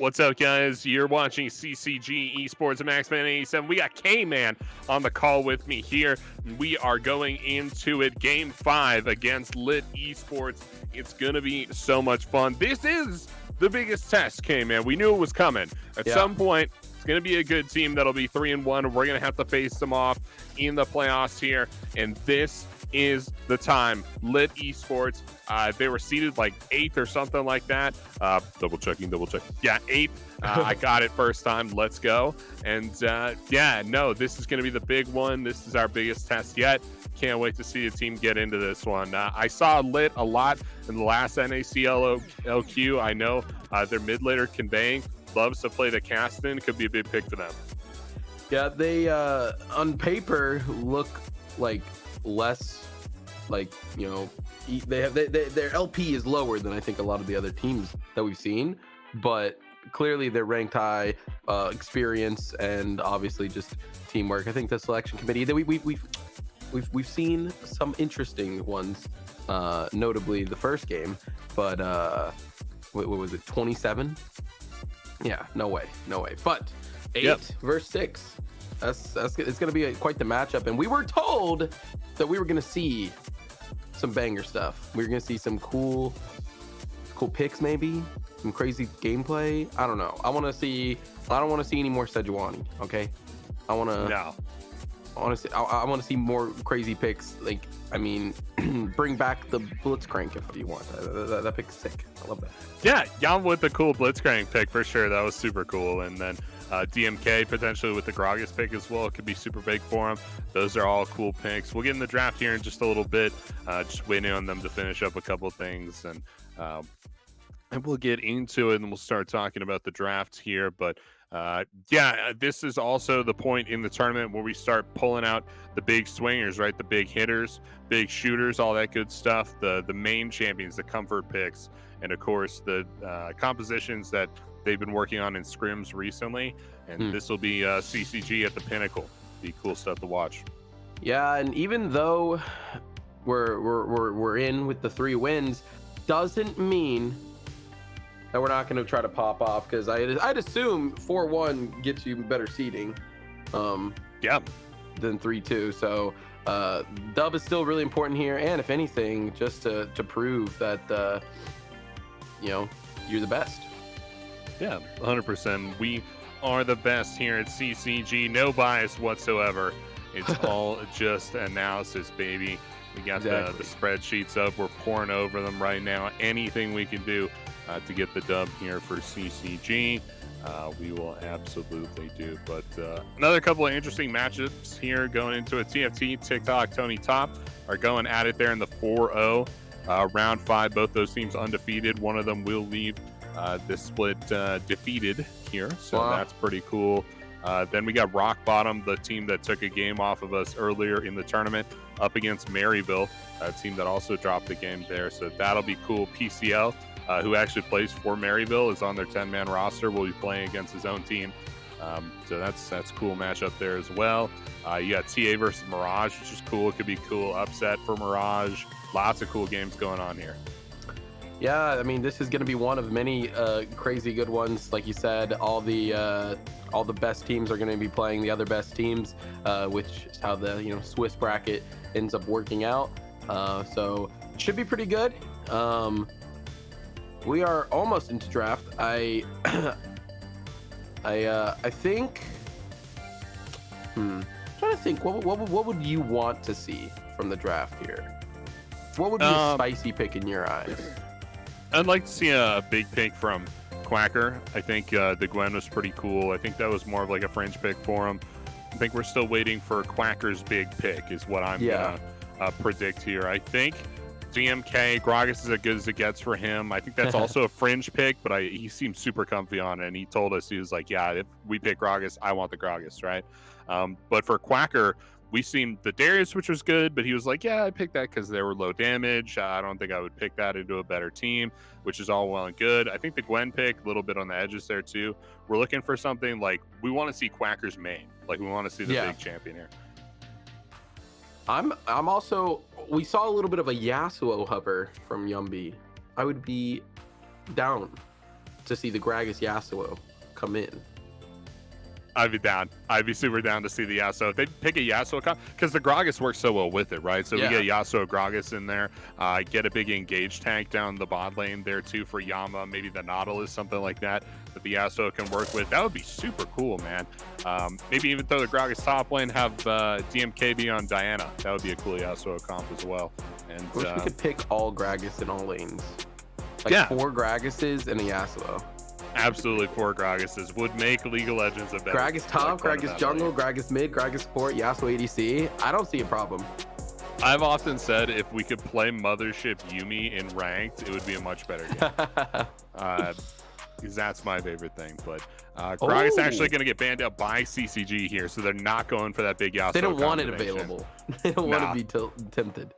What's up, guys? You're watching CCG Esports and Maxman87. We got K-Man on the call with me here. We are going into it. Game 5 against Lit Esports. It's going to be so much fun. This is the biggest test, K-Man. We knew it was coming. At some point, it's going to be a good team that'll be 3-1. We're going to have to face them off in the playoffs here. And this is the time. Lit Esports, they were seated like 8th or something like that. Double checking. Yeah, 8th. I got it first time. Let's go. And this is going to be the big one. This is our biggest test yet. Can't wait to see the team get into this one. I saw Lit a lot in the last NACL LQ. I know their mid laner Conveying loves to play the Caston. Could be a big pick for them. Yeah, they on paper look like less, like, you know, their LP is lower than I think a lot of the other teams that we've seen, but clearly they're ranked high, experience, and obviously just teamwork. I think the selection committee that we've seen some interesting ones, notably the first game, but what was it, 27? Yeah, no way. But 8 versus 6. That's it's going to be quite the matchup, and we were told that we were going to see some banger stuff. We were going to see some cool picks, maybe some crazy gameplay. I don't know. I don't want to see any more Sejuani. Okay, I want to see more crazy picks. Like, I mean, bring back the Blitzcrank if you want. That pick's sick. I love that. Yeah, Jan with the cool Blitzcrank pick for sure. That was super cool. And then DMK potentially with the Gragas pick as well. It could be super big for him. Those are all cool picks. We'll get in the draft here in just a little bit. Just waiting on them to finish up a couple things, and we'll get into it, and we'll start talking about the draft here. But this is also the point in the tournament where we start pulling out the big swingers, right? The big hitters, big shooters, all that good stuff. The main champions, the comfort picks, and of course the compositions that they've been working on in scrims recently. And this will be CCG at the pinnacle. Be cool stuff to watch. Yeah, and even though we're in with the 3 wins, doesn't mean that we're not going to try to pop off, because I'd assume 4-1 gets you better seeding than 3-2. So dub is still really important here, and if anything, just to prove that you're the best. Yeah, 100%. We are the best here at CCG. No bias whatsoever. It's all just analysis, baby. We got the spreadsheets up. We're pouring over them right now. Anything we can do to get the dub here for CCG, we will absolutely do. But another couple of interesting matchups here going into a TFT. TikTok, Tony Top are going at it there in the 4-0. Round 5, both those teams undefeated. One of them will leave the split defeated here, so that's pretty cool. Then we got Rock Bottom, the team that took a game off of us earlier in the tournament, up against Maryville, a team that also dropped the game there, so that'll be cool. PCL, who actually plays for Maryville, is on their 10-man roster, will be playing against his own team, so that's a cool matchup there as well. You got TA versus Mirage, which is cool. It could be cool upset for Mirage. Lots of cool games going on here. Yeah, I mean, this is going to be one of many crazy good ones. Like you said, all the best teams are going to be playing the other best teams, which is how the Swiss bracket ends up working out. So it should be pretty good. We are almost into draft. I think. I'm trying to think. What would you want to see from the draft here? What would be a spicy pick in your eyes? I'd like to see a big pick from Quacker. I think the Gwen was pretty cool. I think that was more of like a fringe pick for him. I think we're still waiting for Quacker's big pick is what I'm going to predict here. I think DMK, Gragas is as good as it gets for him. I think that's also a fringe pick, but he seemed super comfy on it, and he told us, he was like, yeah, if we pick Gragas, I want the Gragas, right? But for Quacker, we seen the Darius, which was good, but he was like, yeah, I picked that because they were low damage. I don't think I would pick that into a better team, which is all well and good. I think the Gwen pick, a little bit on the edges there too. We're looking for something like, we want to see Quacker's main. Like, we want to see the big champion here. I'm also, we saw a little bit of a Yasuo hover from Yumby. I would be down to see the Gragas Yasuo come in. I'd be down. I'd be super down to see the Yasuo. If they pick a Yasuo comp, because the Gragas works so well with it, right? So we get Yasuo Gragas in there, get a big engage tank down the bot lane there too for Yama, maybe the Nautilus, something like that the Yasuo can work with. That would be super cool, man. Maybe even throw the Gragas top lane, have DMK be on Diana. That would be a cool Yasuo comp as well. And I wish we could pick all Gragas in all lanes. Like 4 Gragases and a Yasuo. Absolutely, 4 Gragases would make League of Legends a better. Gragas top, Gragas jungle, Gragas mid, Gragas support, Yasuo ADC. I don't see a problem. I've often said if we could play Mothership Yuumi in ranked, it would be a much better game. Because that's my favorite thing. But Gragas actually going to get banned out by CCG here, so they're not going for that big Yasuo. They don't want it available. They don't want to be tempted.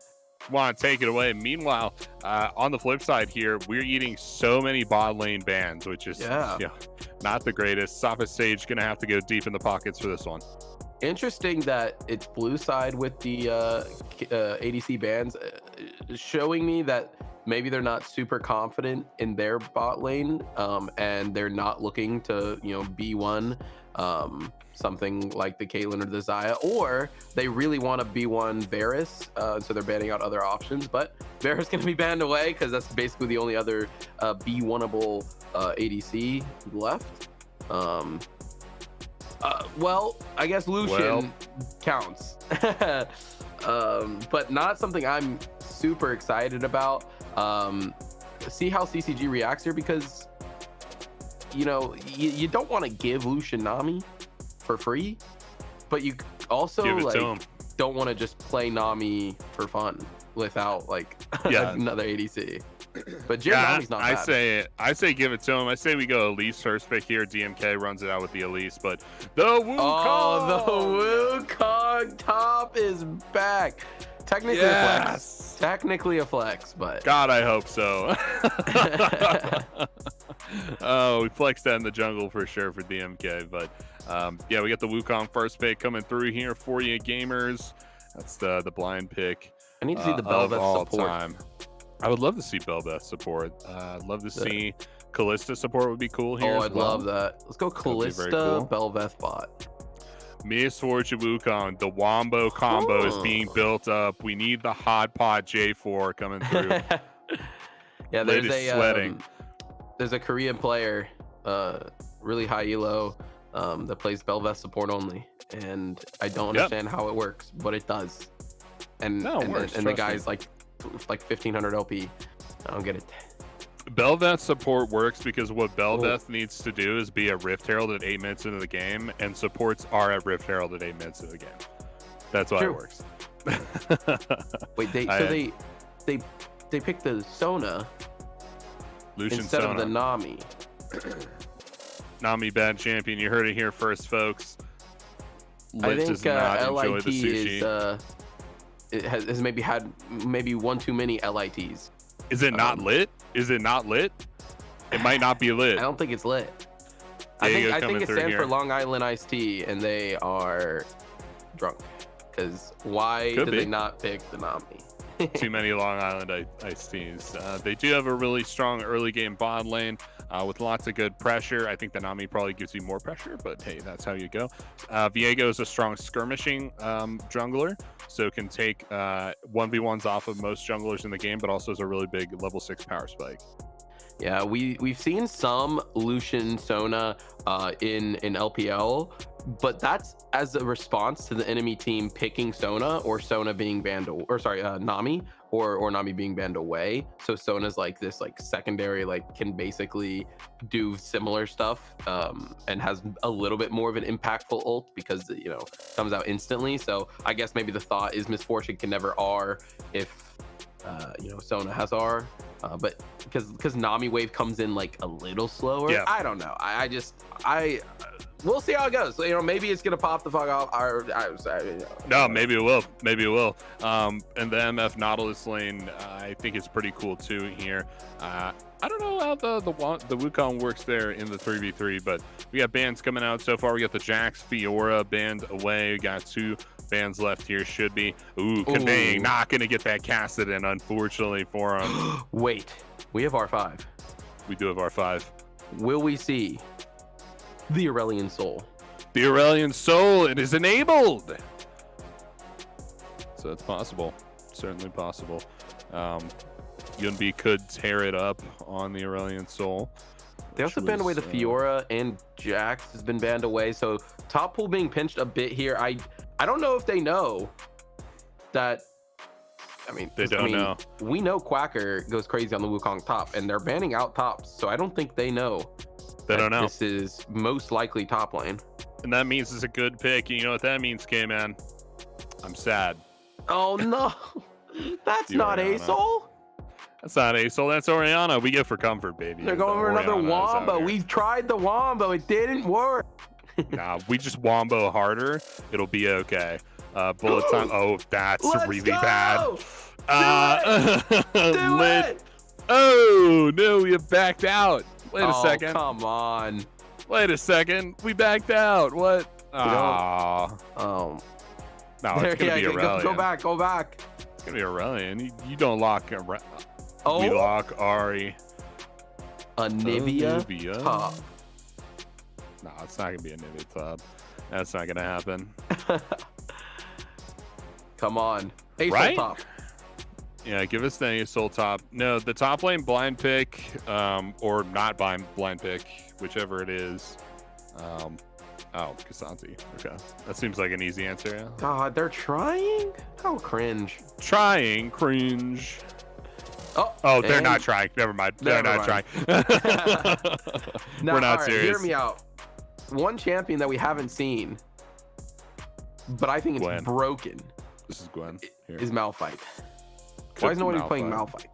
Want to take it away. Meanwhile, on the flip side here, we're eating so many bot lane bans, which is not the greatest. Sophist Sage gonna have to go deep in the pockets for this one. Interesting that it's blue side with the ADC bans, showing me that maybe they're not super confident in their bot lane, and they're not looking to B1 something like the Caitlyn or the Xayah, or they really want to B1 Varus, so they're banning out other options. But Varus going to be banned away because that's basically the only other B1able ADC left. Well, I guess Lucian counts, but not something I'm super excited about. See how CCG reacts here, because you don't want to give Lucian Nami for free, but you also don't want to just play Nami for fun without another ADC. But Nami's not bad. I say give it to him. I say we go Elise first pick here. DMK runs it out with the Elise, but the Wukong! Oh, the Wukong top is back. Technically a flex. Technically a flex, but God, I hope so. Oh, we flexed that in the jungle for sure for DMK, but we got the Wukong first pick coming through here for you gamers. That's the blind pick. I need to see the Bel'Veth support. Time. I would love to see Bel'Veth support. I'd love to see Kalista support. Would be cool here. Oh, I'd love that. Let's go Kalista, cool. Bel'Veth bot. Miss Fortune Wukong, the Wombo combo is being built up. We need the hot pot J4 coming through. There's a Korean player, really high elo, that plays Bel'Veth support only, and I don't understand how it works, but it does. And the guy's like 1500 LP. I don't get it. Bel'Veth support works because what Bel'Veth needs to do is be a Rift Herald at 8 minutes into the game, and supports are at Rift Herald at 8 minutes into the game. That's why it works. Wait, they picked the Sona Lucian instead Sona. of the Nami. Nami bad champion. You heard it here first, folks. I think LIT has maybe had one too many LITs. Is it not lit? Is it not lit? It might not be lit. I don't think it's lit. I think it stands for Long Island Iced Tea, and they are drunk. Because why did they not pick the Nami? Too many Long Island iced teas. They do have a really strong early game bot lane with lots of good pressure. I think the Nami probably gives you more pressure, but hey, that's how you go. Viego is a strong skirmishing jungler, so can take 1v1s off of most junglers in the game, but also is a really big level 6 power spike. Yeah, we've seen some Lucian Sona in LPL, but that's as a response to the enemy team picking Sona, or Sona being banned, Nami, or Nami being banned away. So Sona's like this secondary, can basically do similar stuff, and has a little bit more of an impactful ult because comes out instantly. So I guess maybe the thought is Miss Fortune can never R if Sona has R, but because Nami wave comes in a little slower. I don't know. We'll see how it goes. Maybe it's gonna pop the fuck off. No, maybe it will. Maybe it will. And the MF Nautilus lane, I think is pretty cool too here. I don't know how the Wukong works there in the 3v3, but we got bans coming out so far. We got the Jax Fiora banned away. We got 2 bans left here. Should be. Conveying not gonna get that casted in, unfortunately for him. Wait, we have R5. We do have R5. Will we see the Aurelian Soul? The Aurelian Soul, it is enabled. So it's possible, certainly possible. Yunbi could tear it up on the Aurelian Soul. They also banned away the Fiora, and Jax has been banned away. So top pool being pinched a bit here. I don't know if they know that. I mean, they don't know. We know Quacker goes crazy on the Wukong top, and they're banning out tops. So I don't think they know. They don't know. This is most likely top lane. And that means it's a good pick. You know what that means, K-Man? I'm sad. Oh, no. That's not Asol. That's not Asol. That's Orianna. We get for comfort, baby. They're going for another Wombo. We've tried the Wombo. It didn't work. Nah, we just Wombo harder. It'll be okay. Bullet time. Oh, that's really bad. Do it. Oh, no, we have backed out. Wait a second. Come on. Wait a second. We backed out. What? Oh. No, it's going to be Aurelian. Go back. It's going to be Aurelian. You don't lock Oh. We lock Ari. Anivia top. No, it's not going to be a Nivea top. That's not going to happen. Come on. Asol right? top. Yeah, give us the Asol top. No, the top lane blind pick, or not blind pick, whichever it is. Oh, Kasanti. Okay. That seems like an easy answer. Yeah. God, they're trying? How cringe. Trying, cringe. Oh, they're not trying. Never mind. They're not trying. Now, we're not serious. Hear me out. One champion that we haven't seen, but I think it's broken. This is Gwen. Is Malphite. Why is nobody playing Malphite?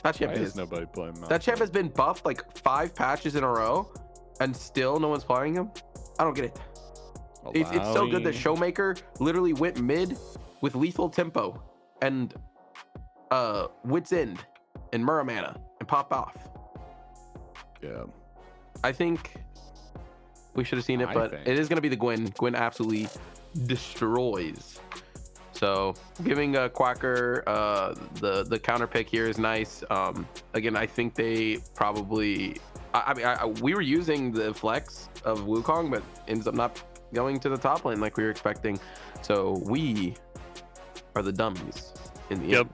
That champ is nobody playing Malphite. That champ has been buffed like 5 patches in a row, and still no one's playing him. I don't get it. It's so good that Showmaker literally went mid with lethal tempo and Wit's End and Muramana and popped off. Yeah. I think we should have seen it, but it is going to be the Gwen. Gwen absolutely destroys. So giving Quacker the counter pick here is nice. Again, I think they probably. I mean, we were using the flex of Wukong, but ends up not going to the top lane like we were expecting. So we are the dummies in the end.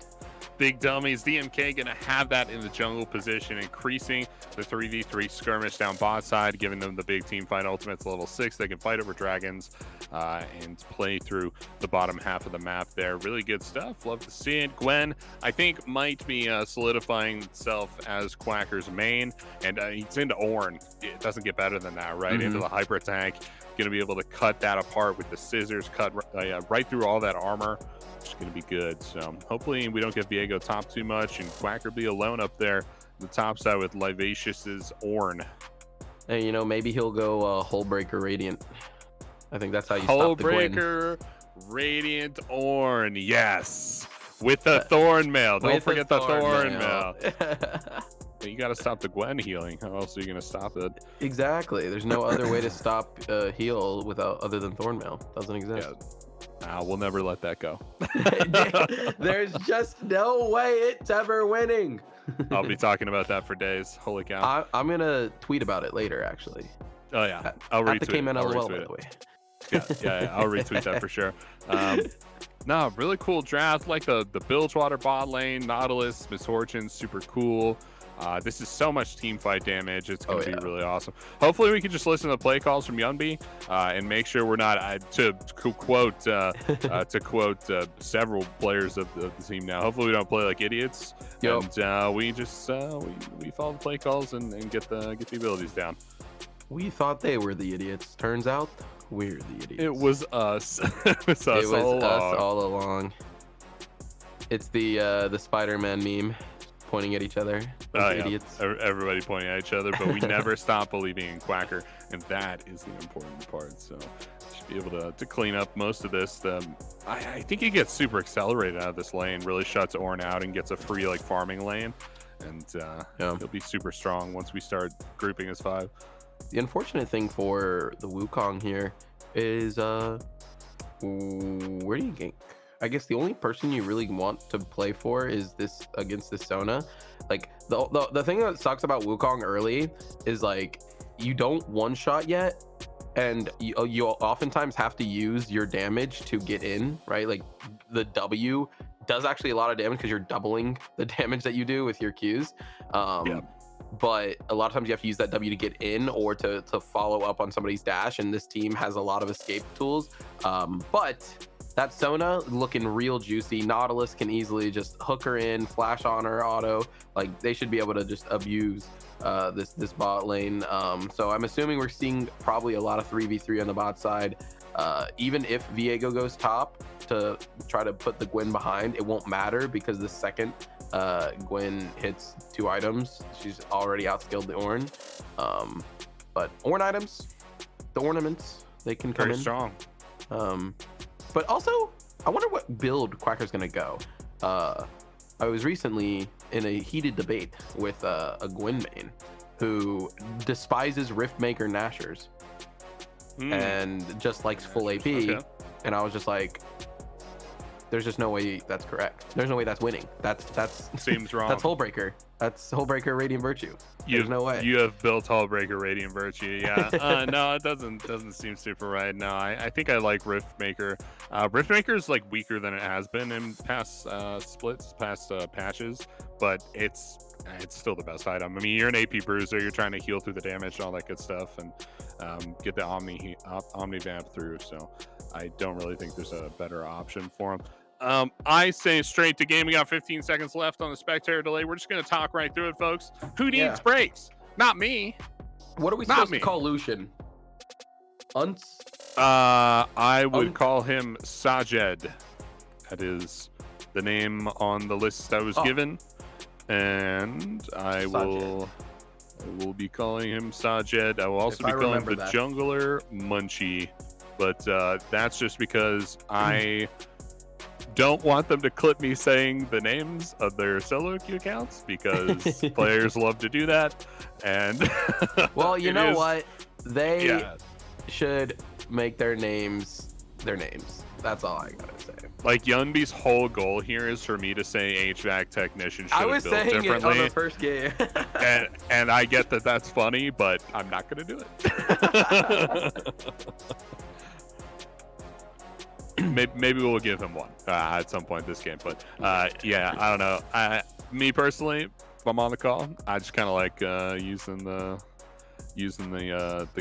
Big dummies. DMK gonna have that in the jungle position, increasing the 3v3 skirmish down bot side, giving them the big team fight ultimates level 6. They can fight over dragons and play through the bottom half of the map there. Really good stuff. Love to see it. Gwen, I think, might be solidifying itself as Quacker's main, and he's into Ornn. It doesn't get better than that, right? Into the hyper tank. Gonna be able to cut that apart with the scissors, cut right through all that armor. It's going to be good. So hopefully we don't get Viego top too much and Quacker be alone up there the top side with Livacious's Ornn. Hey, you know, maybe he'll go Hullbreaker Radiant. I think that's how you stop the Gwen. Hullbreaker Radiant Ornn, yes, with the Thorn Mail. Don't forget the Thorn Mail. You got to stop the Gwen healing. How else are you going to stop it? Exactly. There's no other way to stop heal without other than Thorn Mail. Doesn't exist. Yeah. We'll never let that go. There's just no way it's ever winning. I'll be talking about that for days. Holy cow. I'm going to tweet about it later, actually. Oh, yeah. I'll retweet it. I'll retweet it. By the way. Yeah, I'll retweet that for sure. No, really cool draft. Like the Bilgewater bot lane, Nautilus, Misfortune, super cool. This is so much team fight damage. It's going to be really awesome. Hopefully we can just listen to the play calls from Yunbi and make sure we're not, to quote several players of the team now. Hopefully we don't play like idiots. Yep. And we just we follow the play calls and get the abilities down. We thought they were the idiots. Turns out we're the idiots. It was us. It was us all along. It's the Spider-Man meme. Pointing at each other. Idiots. Everybody pointing at each other, but we never stop believing in Quacker, and that is the important part. So should be able to clean up most of this. I think he gets super accelerated out of this lane, really shuts Ornn out and gets a free farming lane, and he'll be super strong once we start grouping as 5. The unfortunate thing for the Wukong here is where do you gank? I guess the only person you really want to play for is this against this Sona. Like The thing that sucks about Wukong early is like you don't one shot yet, and you oftentimes have to use your damage to get in, right? Like the W does actually a lot of damage because you're doubling the damage that you do with your Qs. But a lot of times you have to use that W to get in or to follow up on somebody's dash, and this team has a lot of escape tools. But that Sona looking real juicy. Nautilus can easily just hook her in, flash on her auto. Like they should be able to just abuse this bot lane. So I'm assuming we're seeing probably a lot of 3v3 on the bot side. Even if Viego goes top to try to put the Gwen behind, it won't matter because the second Gwen hits 2 items, she's already outskilled the Ornn. But Ornn items, the ornaments, they can come very in strong. But also, I wonder what build Quacker's gonna go. I was recently in a heated debate with a Gwen main who despises Riftmaker Nashers and just likes full AP. And I was just like, there's just no way that's correct. There's no way that's winning. That's seems wrong. That's Hullbreaker. That's Hullbreaker Radiant Virtue. There's no way. You have built Hullbreaker Radiant Virtue. Yeah. No, it doesn't seem super right. No, I think I like Riftmaker. Riftmaker is like weaker than it has been in past splits, past patches, but it's still the best item. I mean, you're an AP bruiser. You're trying to heal through the damage, all that good stuff, and get the Omni Vamp through. So I don't really think there's a better option for him. I say straight to game. We got 15 seconds left on the spectator delay. We're just going to talk right through it, folks. Who needs breaks? Not me. What are we supposed to call Lucian? Unts? I would call him Sajed. That is the name on the list I was given. And I will be calling him Sajed. I will also be calling the jungler Munchie. But that's just because I don't want them to clip me saying the names of their solo queue accounts because players love to do that. And well, you know what? They should make their names their names. That's all I gotta say. Like Yunbi's whole goal here is for me to say HVAC technician should have built differently. I was saying it on the first game. and I get that that's funny, but I'm not gonna do it. Maybe we'll give him one at some point this game, but yeah, I don't know. Me personally, if I'm on the call, I just kind of like using the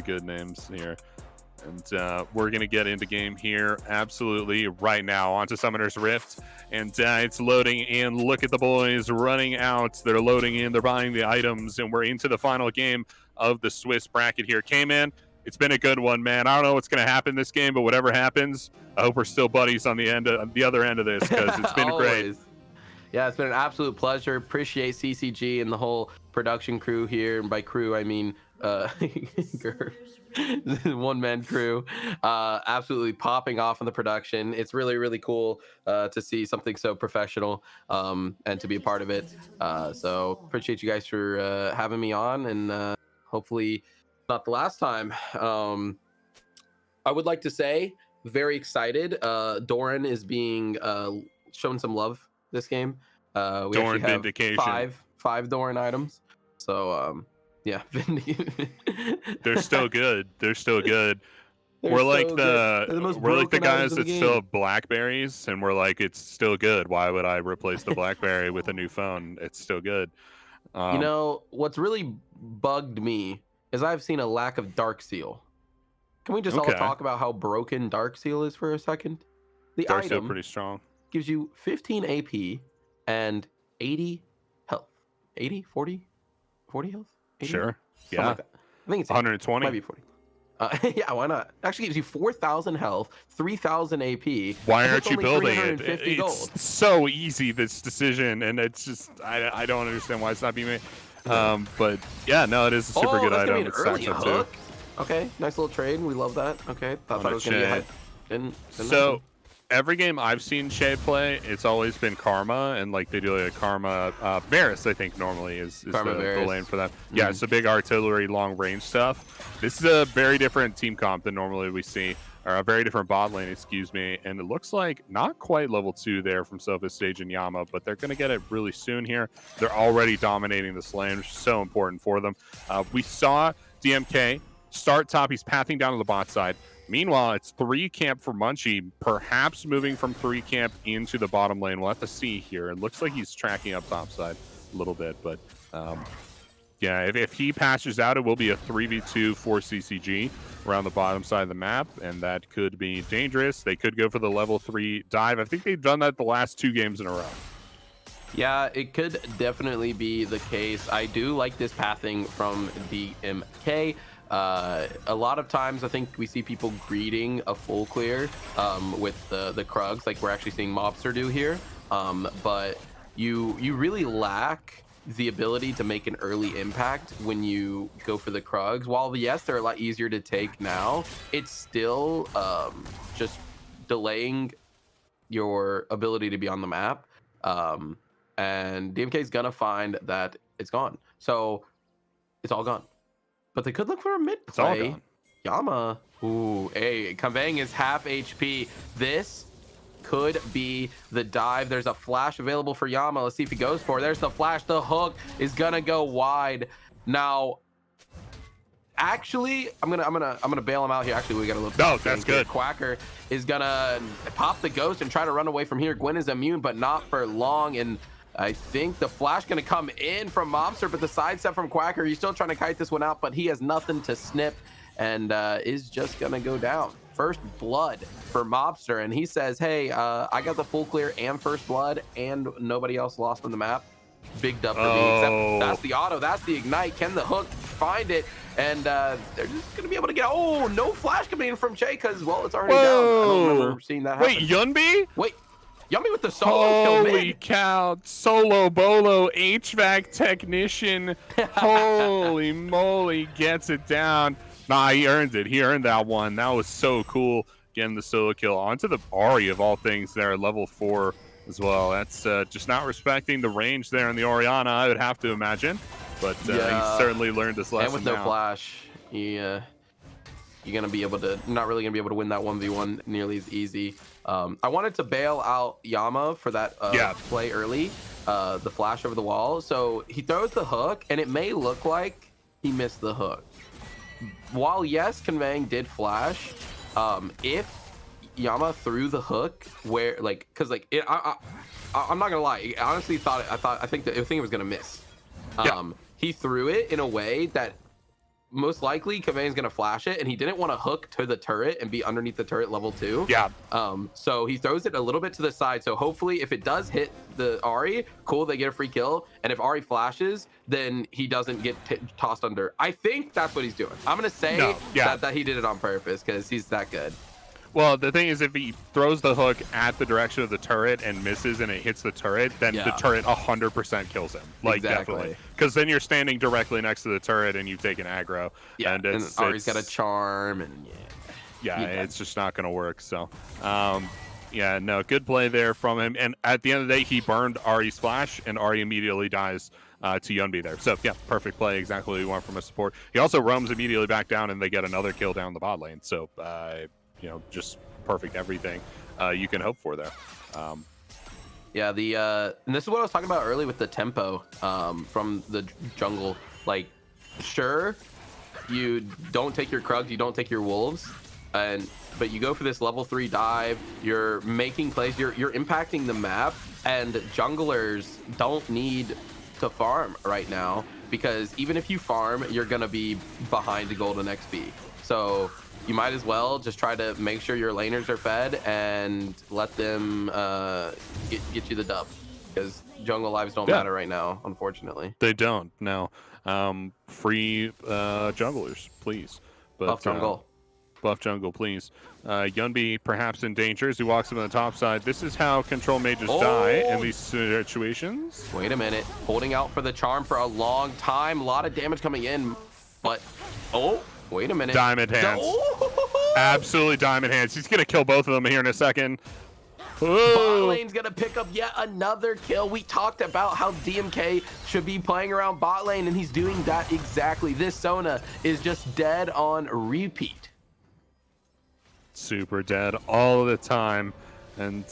good names here. And we're gonna get into game here absolutely right now onto Summoner's Rift, and it's loading in. Look at the boys running out. They're loading in. They're buying the items, and we're into the final game of the Swiss bracket here. K-Man, it's been a good one, man. I don't know what's going to happen this game, but whatever happens, I hope we're still buddies on the other end of this because it's been great. Yeah, it's been an absolute pleasure. Appreciate CCG and the whole production crew here. And by crew, I mean one-man crew. Absolutely popping off in the production. It's really, really cool to see something so professional and to be a part of it. So appreciate you guys for having me on, and hopefully not the last time. I would like to say, very excited. Doran is being shown some love this game. We Doran vindication. Five Doran items. So yeah, they're still good. They're still good. We're like the guys that still have Blackberries, and we're like, it's still good. Why would I replace the Blackberry with a new phone? It's still good. You know what's really bugged me is I've seen a lack of Dark Seal. Can we just all talk about how broken Dark Seal is for a second? The Dark item Seal pretty strong. Gives you 15 AP and 80 health. 80, 40 health? 80? Sure. Yeah. Like I think it's 120. Might be 40. Yeah, why not? Actually gives you 4,000 health, 3,000 AP. Why aren't you building it? It's gold. So easy, this decision, and it's just I don't understand why it's not being made. But yeah, no, it is a super good item. It's early hook. Okay, nice little trade. We love that. Okay, thought it was gonna be a So every game I've seen Shay play, it's always been Karma, and like they do like a Karma Varus, I think normally is the lane for them. Yeah, it's a big artillery, long range stuff. This is a very different team comp than normally we see, or a very different bot lane, excuse me. And it looks like not quite level 2 there from Sophos Stage and Yama, but they're going to get it really soon here. They're already dominating this lane, which is so important for them. We saw DMK start top. He's pathing down to the bot side. Meanwhile, it's 3 camp for Munchie, perhaps moving from 3 camp into the bottom lane. We'll have to see here. It looks like he's tracking up top side a little bit, but yeah, if he patches out, it will be a 3v2 for CCG around the bottom side of the map, and that could be dangerous. They could go for the level 3 dive. I think they've done that the last 2 games in a row. Yeah, it could definitely be the case. I do like this pathing from DMK. A lot of times I think we see people greeting a full clear with the Krugs, like we're actually seeing Mobster do here, but you really lack the ability to make an early impact when you go for the Krugs. While yes, they're a lot easier to take now, it's still just delaying your ability to be on the map, and DMK is gonna find that it's gone, so it's all gone. But they could look for a mid play. Yama. Ooh, hey, conveying is half HP. This could be the dive. There's a flash available for Yama. Let's see if he goes for it. There's the flash. The hook is gonna go wide. Now, actually, I'm gonna bail him out here. Actually, we got a little. No, that's good. Quacker is gonna pop the ghost and try to run away from here. Gwen is immune, but not for long. And I think the flash gonna come in from Mobster, but the sidestep from Quacker, he's still trying to kite this one out, but he has nothing to snip, and is just gonna go down. First blood for Mobster, and he says, hey, I got the full clear and first blood, and nobody else lost on the map. Big dub for me, except that's the auto, that's the ignite. Can the hook find it? And they're just gonna be able to get, oh, no flash coming in from Shay, because, well, it's already down. I don't remember seeing that happen. Wait, Yunbi? Wait. Yummy with the solo kill mid. Holy cow, solo bolo HVAC technician. Holy moly, gets it down. Nah, he earned it. He earned that one. That was so cool. Getting the solo kill onto the Ahri of all things there, level 4 as well. That's just not respecting the range there in the Orianna, I would have to imagine. But he certainly learned his lesson. And with no flash, you're gonna be able to, not really gonna be able to win that 1v1 nearly as easy. I wanted to bail out Yama for that play early, the flash over the wall. So he throws the hook, and it may look like he missed the hook. While yes, Conveying did flash, if Yama threw the hook where, like, because like I'm not gonna lie, I honestly I think it was gonna miss. He threw it in a way that most likely Conveying's gonna flash it, and he didn't want to hook to the turret and be underneath the turret level 2. Yeah. So he throws it a little bit to the side. So hopefully, if it does hit the Ahri, cool, they get a free kill. And if Ahri flashes, then he doesn't get tossed under. I think that's what he's doing. I'm gonna say that he did it on purpose because he's that good. Well, the thing is, if he throws the hook at the direction of the turret and misses and it hits the turret, then the turret 100% kills him. Like, definitely. Because then you're standing directly next to the turret and you've taken aggro. Yeah, and Ahri's got a charm, and it's just not going to work. So, yeah, no, good play there from him. And at the end of the day, he burned Ahri's flash, and Ahri immediately dies to Yunbi there. So, yeah, perfect play, exactly what you want from a support. He also roams immediately back down, and they get another kill down the bot lane. So, you know, just perfect everything you can hope for there. And this is what I was talking about early with the tempo from the jungle. Like, sure, you don't take your Krugs, you don't take your Wolves, but you go for this level 3 dive. You're making plays, you're impacting the map, and junglers don't need to farm right now, because even if you farm, you're gonna be behind the golden XP. So you might as well just try to make sure your laners are fed and let them get you the dub, because jungle lives don't matter right now, unfortunately. They don't. No. Free junglers, please. But, buff jungle. Buff jungle, please. Yunbi perhaps in danger as he walks up on the top side. This is how control mages die in these situations. Wait a minute. Holding out for the charm for a long time. A lot of damage coming in, but wait a minute. Diamond hands. Absolutely diamond hands. He's going to kill both of them here in a second. Bot lane's gonna pick up yet another kill. We talked about how DMK should be playing around bot lane, and he's doing that exactly. This Sona is just dead on repeat. Super dead all the time, and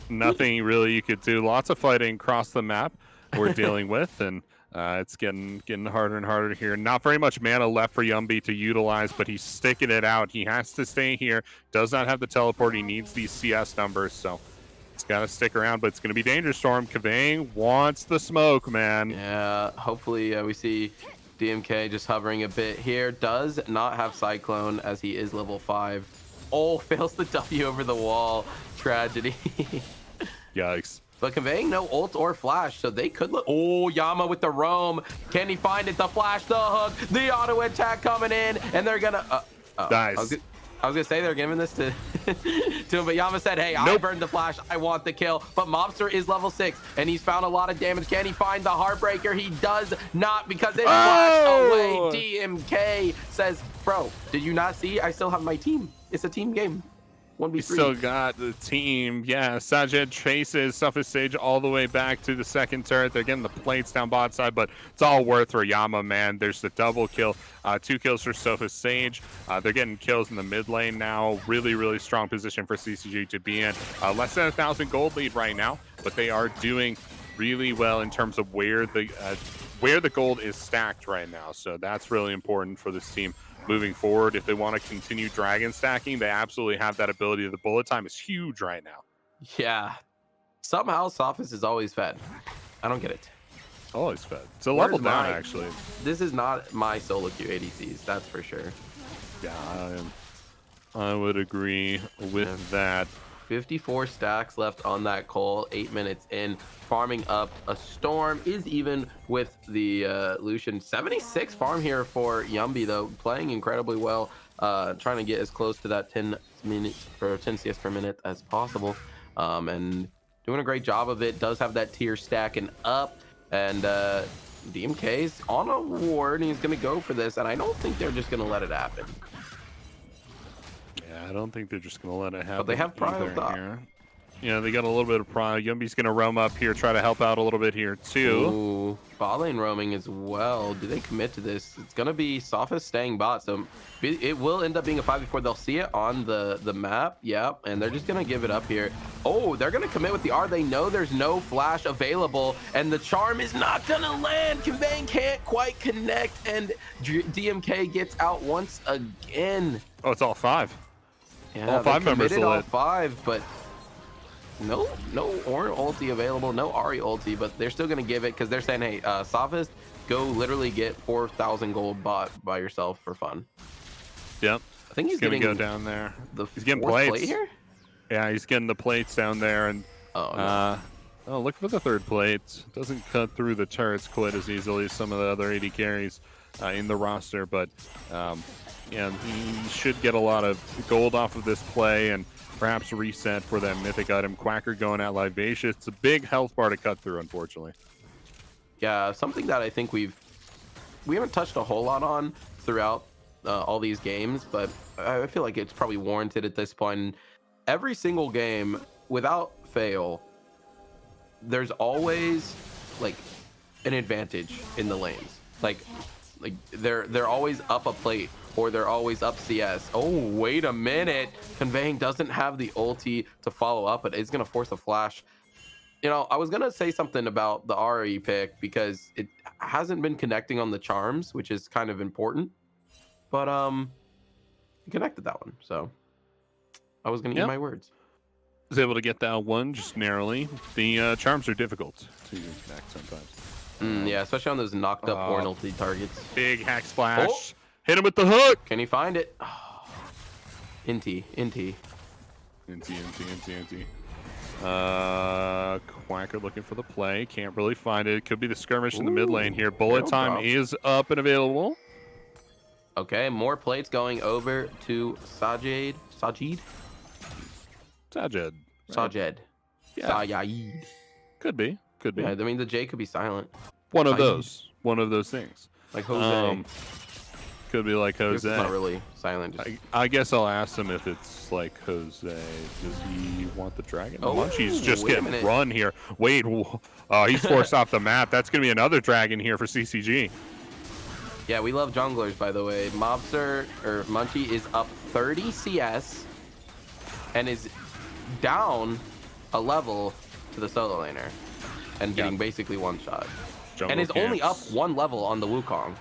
nothing really you could do. Lots of fighting across the map we're dealing with, and it's getting harder and harder here. Not very much mana left for Yumby to utilize, but he's sticking it out. He has to stay here. Does not have the teleport. He needs these CS numbers, so it's got to stick around, but it's going to be Danger Storm. Kvang wants the smoke, man. Yeah, hopefully we see DMK just hovering a bit here. Does not have Cyclone as he is level 5. Oh, fails the W over the wall. Tragedy. Yikes. But conveying no ult or flash, so they could look. Oh, Yama with the roam. Can he find it? The flash, the hook, the auto attack coming in, and they're gonna. Nice. I was gonna say they're giving this to to him, but Yama said, "Hey, I burned the flash. I want the kill." But Mobster is level 6, and he's found a lot of damage. Can he find the Heartbreaker? He does not, because it's flashed away. DMK says, "Bro, did you not see? I still have my team. It's a team game. 1v3. We still got the team. Yeah, Sajed chases Surface Sage all the way back to the second turret. They're getting the plates down bot side, but it's all worth for Yama, man. There's the double kill. 2 kills for Surface Sage. They're getting kills in the mid lane now. Really, really strong position for CCG to be in. Less than 1,000 gold lead right now, but they are doing really well in terms of where the gold is stacked right now. So that's really important for this team moving forward. If they want to continue dragon stacking, they absolutely have that ability. The bullet time is huge right now. Yeah. Somehow Sophos is always fed. I don't get it. Always fed. It's a level down, actually. This is not my solo queue ADCs, that's for sure. Yeah, I would agree with that. 54 stacks left on that Cole, 8 minutes in, farming up a storm, is even with the Lucian. 76 farm here for Yumby, though, playing incredibly well, trying to get as close to that 10 minutes or 10 CS per minute as possible, and doing a great job of it. Does have that tier stacking up, and DMK's on a ward, and he's going to go for this, and I don't think they're just going to let it happen. I don't think they're just going to let it happen. But they have pride here. Yeah, they got a little bit of pride. Yumby's going to roam up here, try to help out a little bit here, too. Ooh, bot lane roaming as well. Do they commit to this? It's going to be Sophos staying bot, so it will end up being a 5v4. They'll see it on the map. Yep, and they're just going to give it up here. Oh, they're going to commit with the R. They know there's no flash available, and the charm is not going to land. Kvang can't quite connect, and DMK gets out once again. Oh, it's all 5. Yeah, all 5 members all 5, but no Ornn ulti available, no Ahri ulti, but they're still gonna give it because they're saying, hey, Sophos, go literally get 4,000 gold bot by yourself for fun. Yep. I think he's gonna getting go down there. He's getting plates plate here. Yeah, he's getting the plates down there, and look for the 3rd plate. Doesn't cut through the turrets quite as easily as some of the other AD carries in the roster, but yeah, he should get a lot of gold off of this play and perhaps reset for that mythic item. Quacker going at Livacious. It's a big health bar to cut through, unfortunately. Yeah, something that I think we haven't touched a whole lot on throughout all these games, but I feel like it's probably warranted at this point. Every single game, without fail, there's always like an advantage in the lanes. Like they're always up a plate, or they're always up CS. Oh, wait a minute. Conveying doesn't have the ulti to follow up, but it's going to force a flash. You know, I was going to say something about the RE pick because it hasn't been connecting on the charms, which is kind of important. But he connected that one, so I was going to eat my words. Was able to get that one just narrowly. The charms are difficult to connect sometimes. Yeah, especially on those knocked up Ornn ulti targets. Big hack splash. Oh. Hit him with the hook. Can he find it? Oh. Inti. Quacker looking for the play. Can't really find it. Could be the skirmish in the mid lane here. Bullet time is up and available. Okay, more plates going over to Sajed. Sajed. Right? Sajed. Yeah. Sayid. Could be. Yeah, I mean, the J could be silent. One of those things. Like Jose. Could be like Jose. It's not really silent. I guess I'll ask him if it's like Jose. Does he want the dragon? Oh, Munchie's just getting run here. Wait, he's forced off the map. That's going to be another dragon here for CCG. Yeah, we love junglers, by the way. Mobster, or Munchie, is up 30 CS and is down a level to the solo laner and getting basically one shot. And is only up 1 level on the Wukong.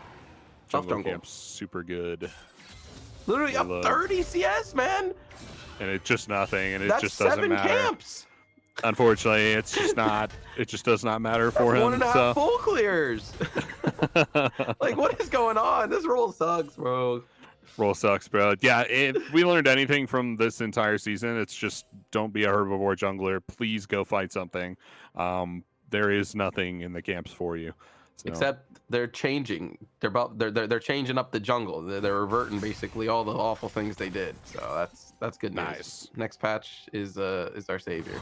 Jungle Camp's super good. Literally up 30 CS, man. And it's just nothing, and it That's just doesn't 7 matter. Camps. Unfortunately, it's just not. It just does not matter for him. 1.5 full clears. Like, what is going on? This role sucks, bro. Role sucks, bro. Yeah, if we learned anything from this entire season, it's just don't be a herbivore jungler. Please go fight something. There is nothing in the camps for you. So. Except they're changing. They're changing up the jungle. They're reverting basically all the awful things they did. So that's good news. Nice. Next patch is our savior.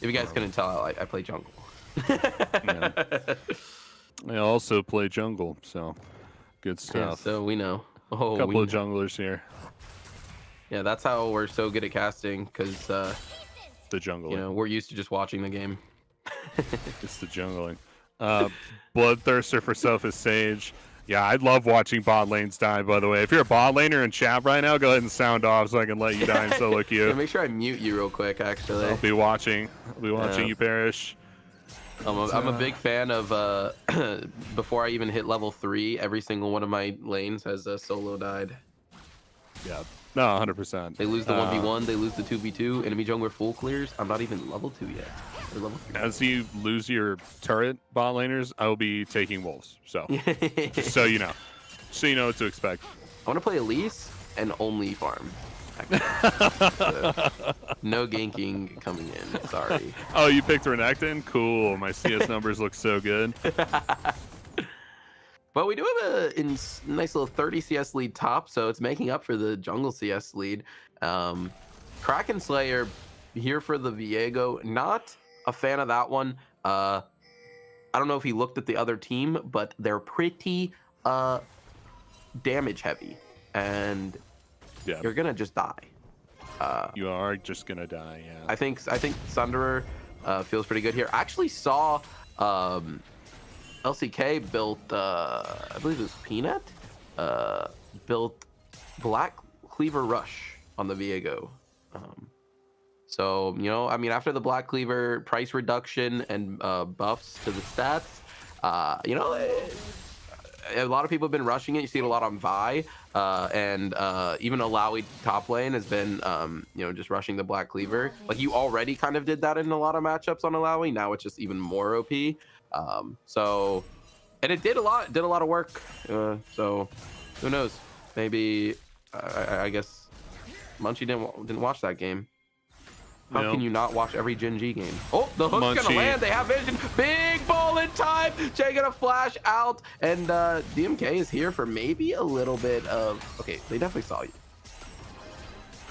If you guys couldn't tell, I play jungle. Yeah. I also play jungle, so good stuff. Yeah, so we know. Oh, a couple of junglers here. Yeah, that's how we're so good at casting, because the jungling. You know, we're used to just watching the game. It's the jungling. Bloodthirster for Sophus Sage. Yeah, I love watching bot lanes die, by the way. If you're a bot laner in chat right now, go ahead and sound off so I can let you die in solo queue. Yeah, make sure I mute you real quick, actually. I'll be watching. You perish. I'm a big fan of, before I even hit level 3, every single one of my lanes has solo died. Yeah. No, 100%. They lose the 1v1, they lose the 2v2, enemy jungler full clears. I'm not even level 2 yet. Level 3. As you lose your turret bot laners, I will be taking wolves. So, just so you know. So you know what to expect. I want to play Elise and only farm. No ganking coming in. Sorry. Oh, you picked Renekton? Cool. My CS numbers look so good. But we do have a nice little 30 CS lead top, so it's making up for the jungle CS lead. Kraken Slayer here for the Viego. Not a fan of that one. I don't know if he looked at the other team, but they're pretty damage heavy, and you're gonna just die. You are just gonna die. Yeah. I think Sunderer feels pretty good here. I actually saw LCK built, I believe it was Peanut, built Black Cleaver Rush on the Viego. So, you know, I mean, after the Black Cleaver price reduction and buffs to the stats, you know, a lot of people have been rushing it. You see it a lot on Vi, and even Alawi top lane has been, you know, just rushing the Black Cleaver. Like, you already kind of did that in a lot of matchups on Alawi. Now it's just even more OP. So, and it did a lot of work. So, who knows? Maybe, I guess Munchie didn't watch that game. How can you not watch every Gen G game? Oh, the hook's gonna land. They have vision. Big ball in time. Jay gonna flash out, and DMK is here for maybe a little bit of. Okay, they definitely saw you.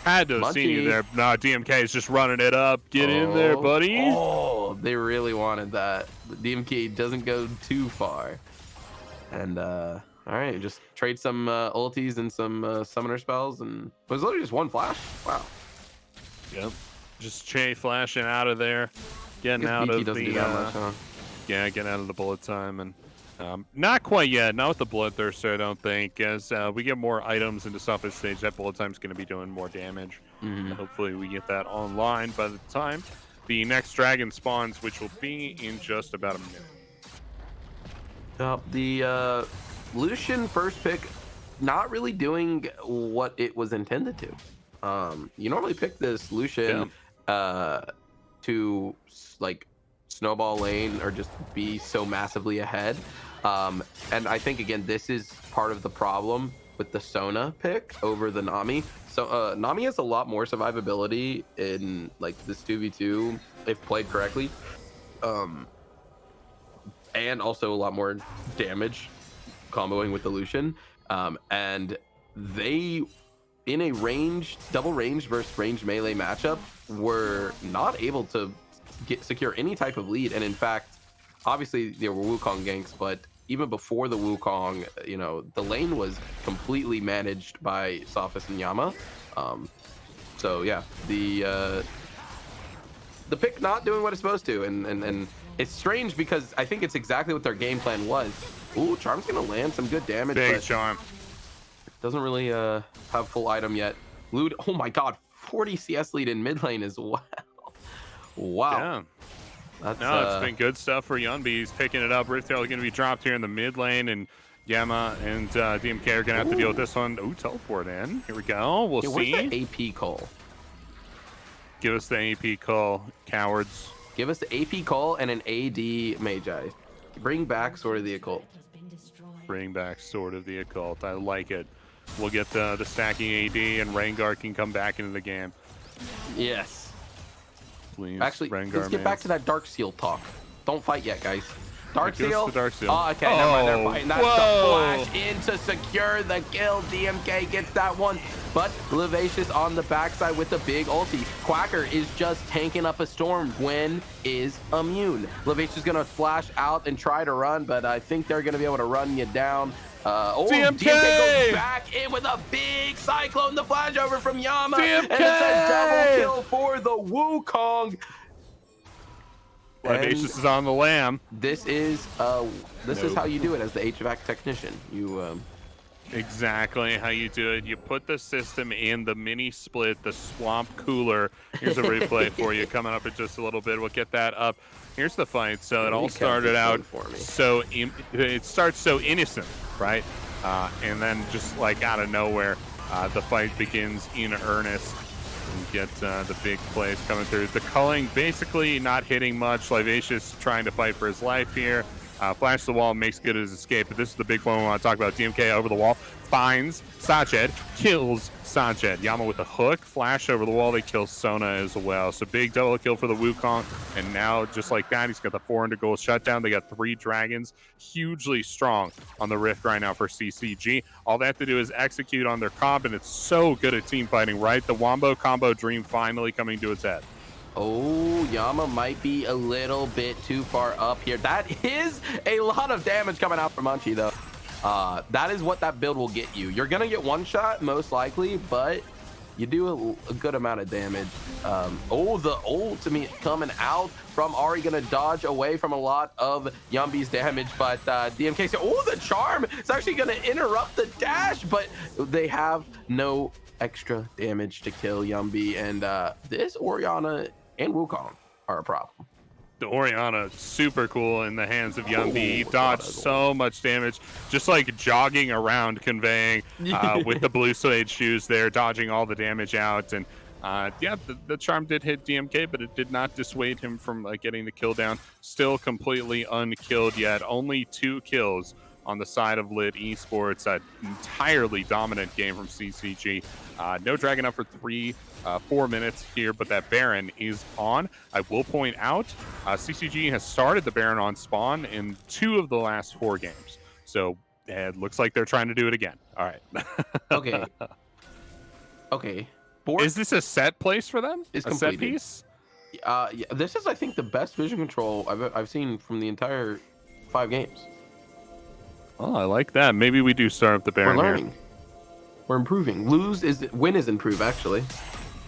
Had to have seen you there. Nah, DMK is just running it up. Get in there, buddy. Oh, they really wanted that. But DMK doesn't go too far. And all right, just trade some ultis and some summoner spells, and it was literally just one flash. Wow. Yep. Just Che flashing out of there, getting out of the yeah, getting out of the bullet time, and not quite yet. Not with the Bloodthirster, I don't think. As we get more items into Sophus Stage, that bullet time's going to be doing more damage. Hopefully, we get that online by the time the next dragon spawns, which will be in just about a minute. The Lucian first pick, not really doing what it was intended to. You normally pick this Lucian to like snowball lane or just be so massively ahead. And I think again, this is part of the problem with the Sona pick over the Nami. So Nami has a lot more survivability in like this 2v2 if played correctly. And also a lot more damage comboing with the Lucian. And they, in a double range versus range melee matchup, were not able to secure any type of lead. And in fact, obviously there were Wukong ganks, but even before the Wukong, you know, the lane was completely managed by Sophos and Yama. So yeah, the pick not doing what it's supposed to, and it's strange because I think it's exactly what their game plan was. Ooh, Charm's gonna land some good damage. Big Charm. Doesn't really have full item yet. Lewd, oh my god, 40 CS lead in mid lane as well. Wow. Yeah. It's been good stuff for Yunbi. He's picking it up. Rift Tail is going to be dropped here in the mid lane, and Yama and DMK are going to have to deal with this one. Ooh, teleport in. Here we go. We'll see. Where's the AP call? Give us the AP call, cowards. Give us the AP call and an AD Magi. Bring back Sword of the Occult. Bring back Sword of the Occult. I like it. We'll get the stacking AD, and Rengar can come back into the game. Yes. Please, actually, Rengar, let's get back to that Dark Seal talk. Don't fight yet, guys. Dark Seal? Dark Seal. Oh, okay, never mind, they're fighting. That's the flash in to secure the kill. DMK gets that one, but Levacious on the backside with the big ulti. Quacker is just tanking up a storm. Gwen is immune. Levacious is gonna flash out and try to run, but I think they're gonna be able to run you down. DMK goes back in with a big cyclone. The flash over from Yama, and it's a double kill for the Wukong. Levacious is on the lamb. This is how you do it as the HVAC technician. You exactly how you do it. You put the system in the mini split, the swamp cooler. Here's a replay for you coming up in just a little bit. We'll get that up. Here's the fight. So it all started out so it starts so innocent, right? And then just like out of nowhere, the fight begins in earnest. And get the big plays coming through. The culling basically not hitting much. Livacious trying to fight for his life here. Flash the wall, makes good his escape, but this is the big one we want to talk about. DMK over the wall, finds Sajed, kills Sajed. Yama with a hook, flash over the wall, they kill Sona as well. So big double kill for the Wukong, and now just like that, he's got the 400 goal shutdown. They got 3 dragons, hugely strong on the Rift right now for CCG. All they have to do is execute on their comp, and it's so good at team fighting, right? The Wombo combo dream finally coming to its head. Oh, Yama might be a little bit too far up here. That is a lot of damage coming out from Munchie, though. That is what that build will get you. You're going to get one shot, most likely, but you do a good amount of damage. The ultimate coming out from Ari, going to dodge away from a lot of Yumbi's damage, but DMK said, the charm is actually going to interrupt the dash, but they have no extra damage to kill Yumbi, and this Orianna and Wukong are a problem. The Orianna, super cool in the hands of Yumbi. He dodged so much damage, just like jogging around, conveying with the blue suede shoes there, dodging all the damage out. And the charm did hit DMK, but it did not dissuade him from getting the kill down. Still completely unkilled yet. Only 2 kills on the side of Lit Esports. An entirely dominant game from CCG. No Dragon up for 4 minutes here, but that Baron is on. I will point out, CCG has started the Baron on spawn in 2 of the last 4 games. So it looks like they're trying to do it again. All right. Okay. Is this a set place for them? It's a set piece? Yeah, this is, I think, the best vision control I've seen from the entire 5 games. Oh, I like that. Maybe we do start up the Baron. We're learning. Here. We're improving. Win is improve, actually.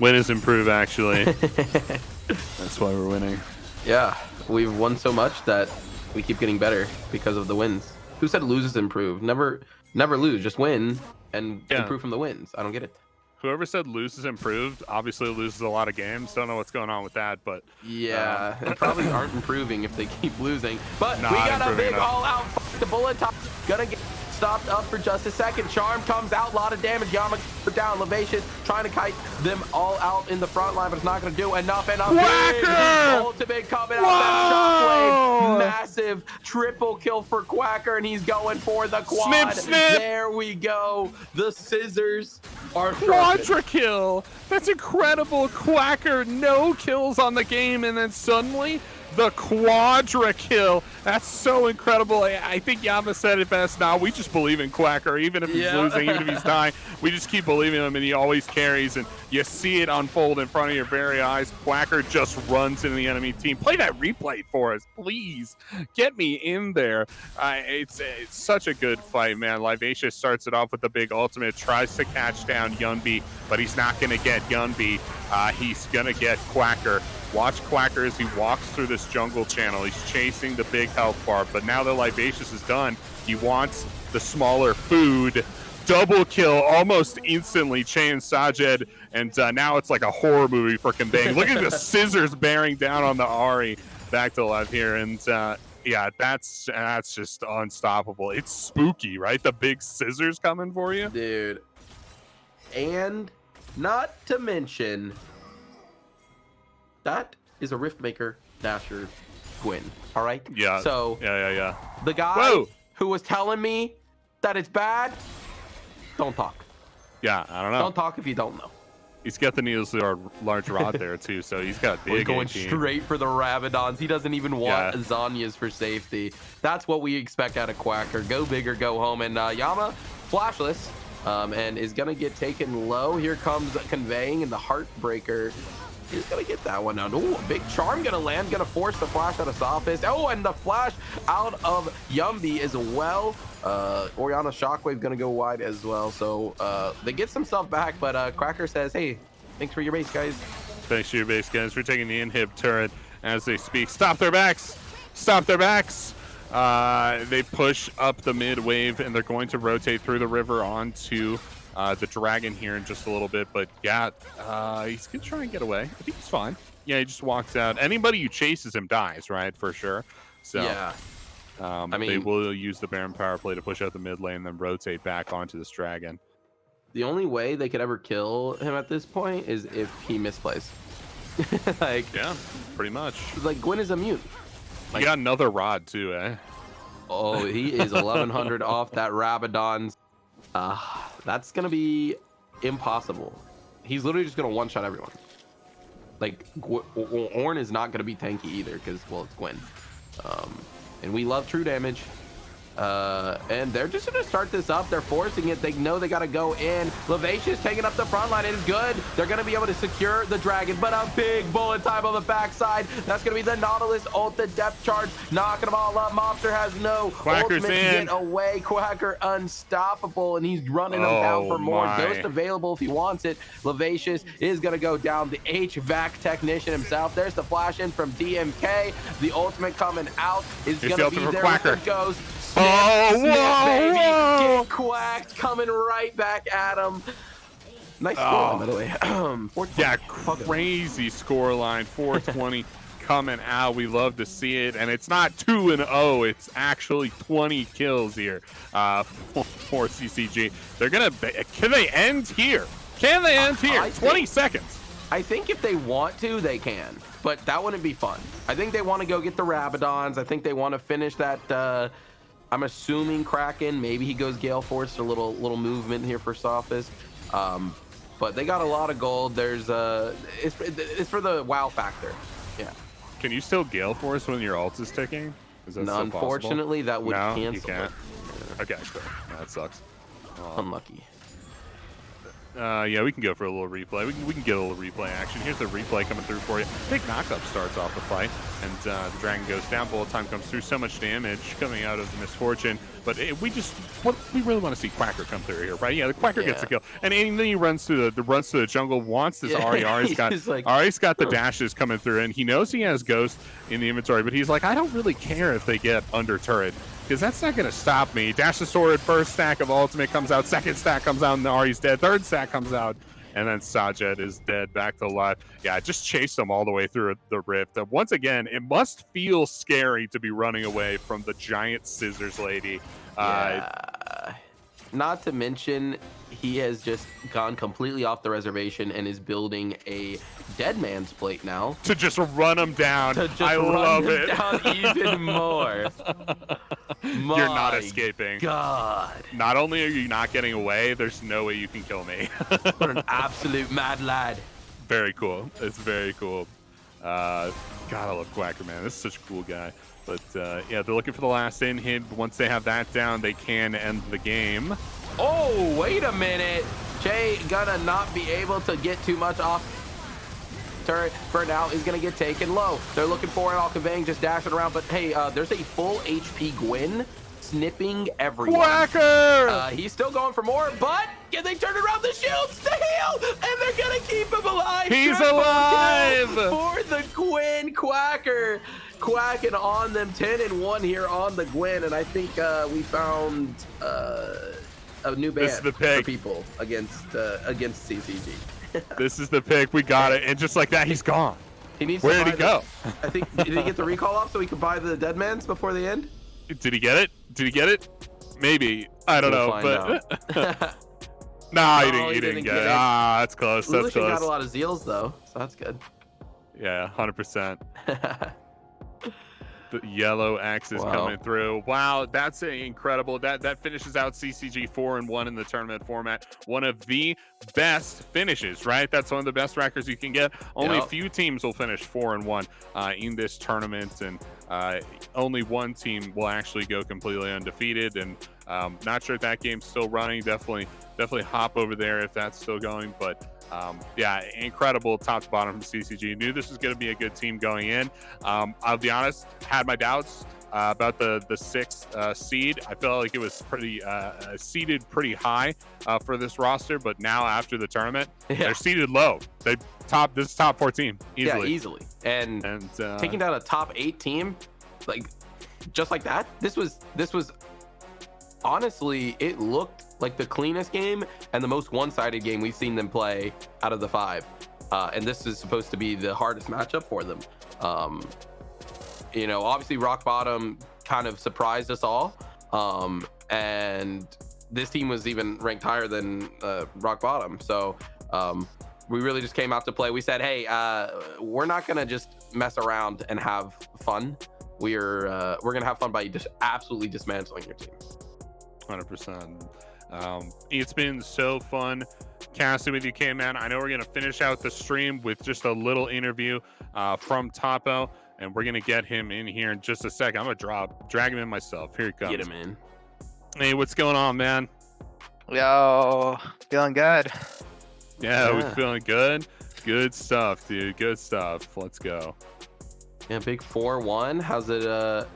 Win is improve, actually. That's why we're winning. Yeah, we've won so much that we keep getting better because of the wins. Who said lose is improve? Never lose. Just win and improve from the wins. I don't get it. Whoever said lose is improved obviously loses a lot of games. Don't know what's going on with that, but yeah, they probably aren't improving if they keep losing. But we got a big all-out fight. The bullet top gonna get stopped up for just a second. Charm comes out, a lot of damage. Yama put down. Levacious trying to kite them all out in the front line, but it's not going to do enough. Ultimate coming out that shockwave. Massive triple kill for Quacker, and he's going for the quad. Snip, snip. There we go. The scissors are quadra kill. That's incredible. Quacker, no kills on the game, and then suddenly the quadra kill. That's so incredible. I think Yama said it best. Now we just believe in Quacker, even if he's losing, even if he's dying. We just keep believing him, and he always carries. And you see it unfold in front of your very eyes. Quacker just runs into the enemy team. Play that replay for us, please. Get me in there. It's such a good fight, man. Livacious starts it off with the big ultimate, tries to catch down Yunbi, but he's not going to get Yunbi. He's going to get Quacker. Watch Quacker as he walks through this jungle channel. He's chasing the big health bar, but now that Livacious is done, he wants the smaller food. Double kill almost instantly, Che and Sajed, and now it's like a horror movie for Kambang. Look at the scissors bearing down on the Ahri. Back to life here, and yeah, that's just unstoppable. It's spooky, right? The big scissors coming for you, dude. And not to mention, that is a Riftmaker Dasher Gwyn. All right. Yeah. So yeah. The guy who was telling me that it's bad, don't talk. Yeah, I don't know. Don't talk if you don't know. He's got the needles that are large rod there too, so he's got big. We're going straight for the Rabadons. He doesn't even want Zanyas for safety. That's what we expect out of Quacker. Go big or go home. And Yama, flashless, and is gonna get taken low. Here comes Conveying, and the Heartbreaker is gonna get that one down. Oh, a big charm gonna land, gonna force the flash out of Sophist. Oh, and the flash out of Yumbi as well. Oriana Shockwave gonna go wide as well. So they get some stuff back, but Quacker says, hey, thanks for your base, guys. Thanks for your base, guys, for taking the inhib turret as they speak. Stop their backs. Stop their backs. They push up the mid wave, and they're going to rotate through the river onto the dragon here in just a little bit. But yeah, he's gonna try and get away. I think he's fine. Yeah, he just walks out. Anybody who chases him dies, right? For sure. So yeah. I mean, they will use the Baron power play to push out the mid lane and then rotate back onto this dragon. The only way they could ever kill him at this point is if he misplays. Like, yeah, pretty much. Like, Gwyn is immune. Like, he got another rod too, eh? Oh, he is 1100 off that Rabadon's. That's gonna be impossible. He's literally just gonna one-shot everyone. Like, Ornn is not gonna be tanky either because, well, it's Gwyn. And we love true damage. And they're just going to start this up. They're forcing it. They know they got to go in. Livacious taking up the front line. It is good. They're going to be able to secure the dragon, but a big bullet time on the backside. That's going to be the Nautilus ult, the depth charge, knocking them all up. Mobster has no Quacker's ultimate in. to get away. Quacker unstoppable, and he's running them down for more. Ghost available if he wants it. Livacious is going to go down. The HVAC technician himself. There's the flash in from DMK. The ultimate coming out is going to be there with the Ghost. Snip, baby. Get quacked, coming right back at him. Nice score, by the way. Yeah, crazy score line. 420 coming out. We love to see it. And it's not 2-0. It's actually 20 kills here for CCG. They're going to... Can they end here? Can they end here? 20 seconds. I think if they want to, they can. But that wouldn't be fun. I think they want to go get the Rabadons. I think they want to finish that... I'm assuming Kraken. Maybe he goes Gale Force. A little movement here for Sophist. But they got a lot of gold. There's it's for the wow factor. Yeah. Can you still Gale Force when your ult is ticking? Is that still unfortunately, that would cancel. You can't. Okay, cool. That sucks. Unlucky. Yeah, we can go for a little replay. We can get a little replay action. Here's the replay coming through for you. Big knockup starts off the fight, and the dragon goes down. Bullet time comes through. So much damage coming out of the misfortune. But we really want to see Quacker come through here, right? Yeah, the Quacker gets a kill, and then he runs through the jungle. Wants this Ahri. Ahri's got the dashes coming through, and he knows he has Ghost in the inventory, but he's like, I don't really care if they get under turret, because that's not going to stop me. Dash the sword, first stack of ultimate comes out, second stack comes out, and Ahri's dead. Third stack comes out, and then Sajed is dead, back to life. Yeah, just chase them all the way through the rift. Once again, it must feel scary to be running away from the giant scissors lady. Not to mention, he has just gone completely off the reservation and is building a dead man's plate now. To just run him down. I love it. Down even more. You're not escaping. God. Not only are you not getting away, there's no way you can kill me. What an absolute mad lad. Very cool. It's very cool. God, I love Quacker, man. This is such a cool guy. But yeah, they're looking for the last in hit. Once they have that down, they can end the game. Oh, wait a minute. Jay gonna not be able to get too much off turret for now. Is gonna get taken low. They're looking for it, all conveying, just dashing around. But hey, there's a full HP Gwyn snipping everyone. Quacker! He's still going for more, but can they turn around the shields to heal? And they're gonna keep him alive. He's Triple alive kill for the Gwyn. Quacker quacking on them. 10-1 here on the Gwyn, and I think we found a new ban for people against CCG. This is the pick. We got it, and just like that, he's gone. He needs. Where did he go? I think did he get the recall off so he could buy the Deadmans before the end? Did he get it? Did he get it? Maybe. I don't know, but nah, he didn't get it. Ah, that's close. That's close. Got a lot of Zeals though, so that's good. Yeah, 100%. The yellow X is coming through. Wow, that's incredible. That finishes out CCG 4-1 in the tournament format. One of the best finishes, right? That's one of the best records you can get. Only a few teams will finish 4-1 in this tournament, and only one team will actually go completely undefeated. And not sure if that game's still running. Definitely hop over there if that's still going. But yeah, incredible top to bottom from CCG. Knew this was going to be a good team going in. I'll be honest, had my doubts about the 6th seed. I felt like it was pretty seeded pretty high for this roster, but now after the tournament, they're seeded low. This top 4 team easily. Yeah, easily. And taking down a top 8 team, like just like that. This was honestly, it looked like the cleanest game and the most one-sided game we've seen them play out of the 5. And this is supposed to be the hardest matchup for them. You know, obviously Rock Bottom kind of surprised us all. And this team was even ranked higher than Rock Bottom. So we really just came out to play. We said, hey, we're not gonna just mess around and have fun. We're gonna have fun by just absolutely dismantling your team. 100%. It's been so fun casting with you, K-Man. I know we're going to finish out the stream with just a little interview from Topo, and we're going to get him in here in just a second. I'm going to drag him in myself. Here he comes. Get him in. Hey, what's going on, man? Yo, feeling good. Yeah, we're feeling good. Good stuff, dude. Good stuff. Let's go. Yeah, big 4-1. How's it?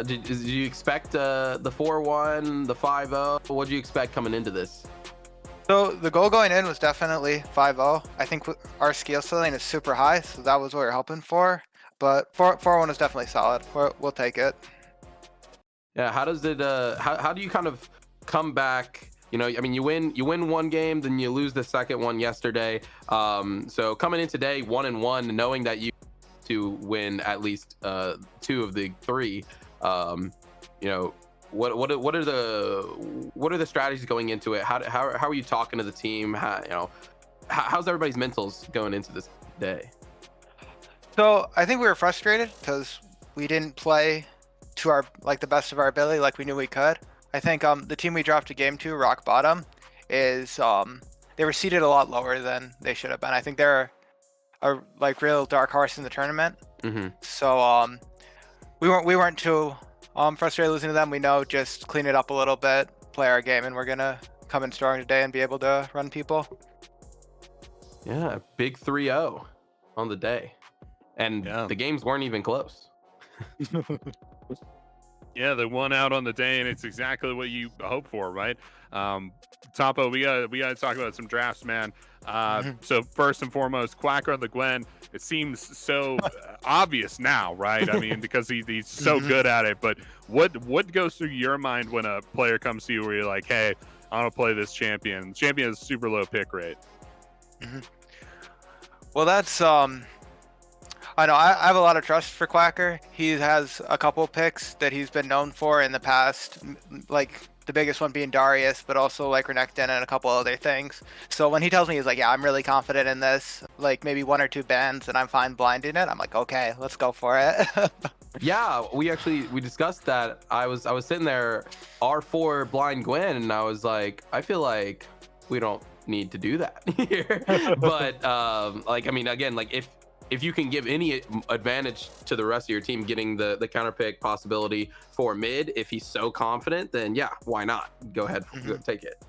Did you expect the 4-1, the 5-0? What did you expect coming into this? So the goal going in was definitely 5-0. I think our skill ceiling is super high, so that was what we were hoping for. But 4-1 is definitely solid. We'll take it. Yeah. How does it? How do you kind of come back? You know, I mean, you win one game, then you lose the second one yesterday. So coming in today, 1-1, knowing that you to win at least 2 of the 3. You know, what are the strategies going into it? How are you talking to the team? How's everybody's mentals going into this day? So I think we were frustrated because we didn't play to our the best of our ability like we knew we could. I think the team we dropped to game 2, Rock Bottom, is they were seated a lot lower than they should have been. I think they're a real dark horse in the tournament. Mm-hmm. So we weren't too frustrated losing to them. We know just clean it up a little bit, play our game, and we're gonna come in strong today and be able to run people. Yeah, big 3-0 on the day, and the games weren't even close. Yeah, they won out on the day, and it's exactly what you hope for, right? Topo, we gotta talk about some drafts, man. So first and foremost, Quacker on the Gwen. It seems so obvious now, right? I mean, because he's so good at it. But what goes through your mind when a player comes to you where you're like, hey, I want to play this champion? The champion has super low pick rate. Well, that's I know I have a lot of trust for Quacker. He has a couple picks that he's been known for in the past, like the biggest one being Darius, but also like Renekton and a couple other things. So when he tells me, he's like, yeah, I'm really confident in this, like maybe 1 or 2 bans and I'm fine blinding it, I'm like, okay, let's go for it. Yeah, we discussed that. I was sitting there, R4 blind Gwen, and I was like, I feel like we don't need to do that here. But I mean, again, like if you can give any advantage to the rest of your team, getting the counter pick possibility for mid, if he's so confident, then yeah, why not? Go ahead, go take it.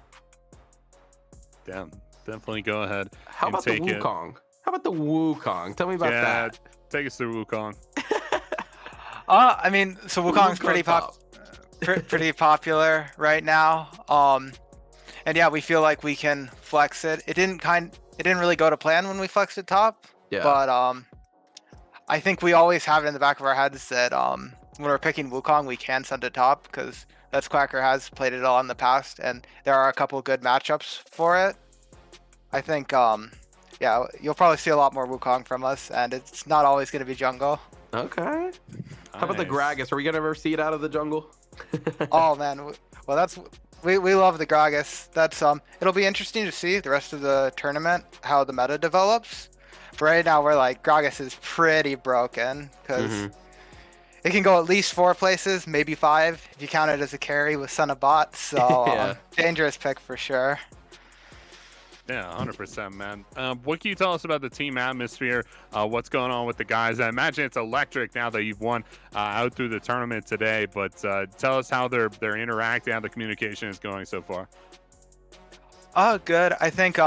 Damn, definitely go ahead. How about the Wukong? How about the Wukong? Tell me about that. Take us through Wukong. I mean, so Wukong's pretty popular right now. And yeah, we feel like we can flex it. It didn't really go to plan when we flexed it top. Yeah. But I think we always have it in the back of our heads that when we're picking Wukong, we can send it top because that's Quacker has played it all in the past, and there are a couple good matchups for it. I think yeah, you'll probably see a lot more Wukong from us, and it's not always going to be jungle. Okay. Nice. How about the Gragas? Are we gonna ever see it out of the jungle? Oh man, well that's we love the Gragas. That's it'll be interesting to see the rest of the tournament how the meta develops. But right now we're like Gragas is pretty broken because it can go at least 4 places, maybe 5 if you count it as a carry with Son of Bot. So dangerous pick for sure. Yeah, 100%, man. What can you tell us about the team atmosphere? What's going on with the guys? I imagine it's electric now that you've won out through the tournament today. But tell us how they're interacting, how the communication is going so far. Oh, good. I think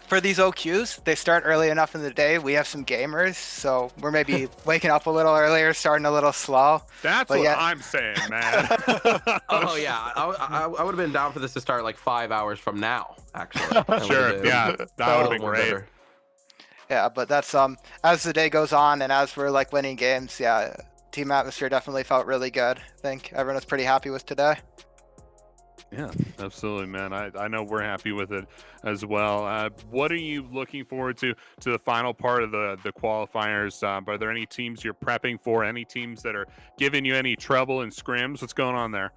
for these OQs, they start early enough in the day. We have some gamers, so we're maybe waking up a little earlier, starting a little slow. That's what I'm saying, man. Oh yeah, I would have been down for this to start like 5 hours from now, actually. Sure, yeah, that would have been great. Better. Yeah, but that's as the day goes on and as we're like winning games, yeah, team atmosphere definitely felt really good. I think everyone was pretty happy with today. Yeah, absolutely, man. I know we're happy with it as well. What are you looking forward to the final part of the qualifiers? Are there any teams you're prepping for? Any teams that are giving you any trouble in scrims? What's going on there?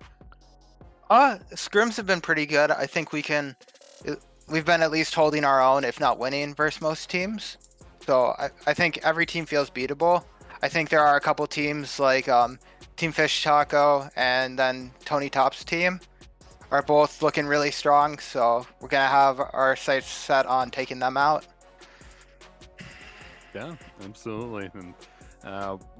Scrims have been pretty good. I think we've been at least holding our own, if not winning, versus most teams. So I think every team feels beatable. I think there are a couple teams like Team Fish Taco and then Tony Top's team are both looking really strong, so we're gonna have our sights set on taking them out. Yeah, absolutely, and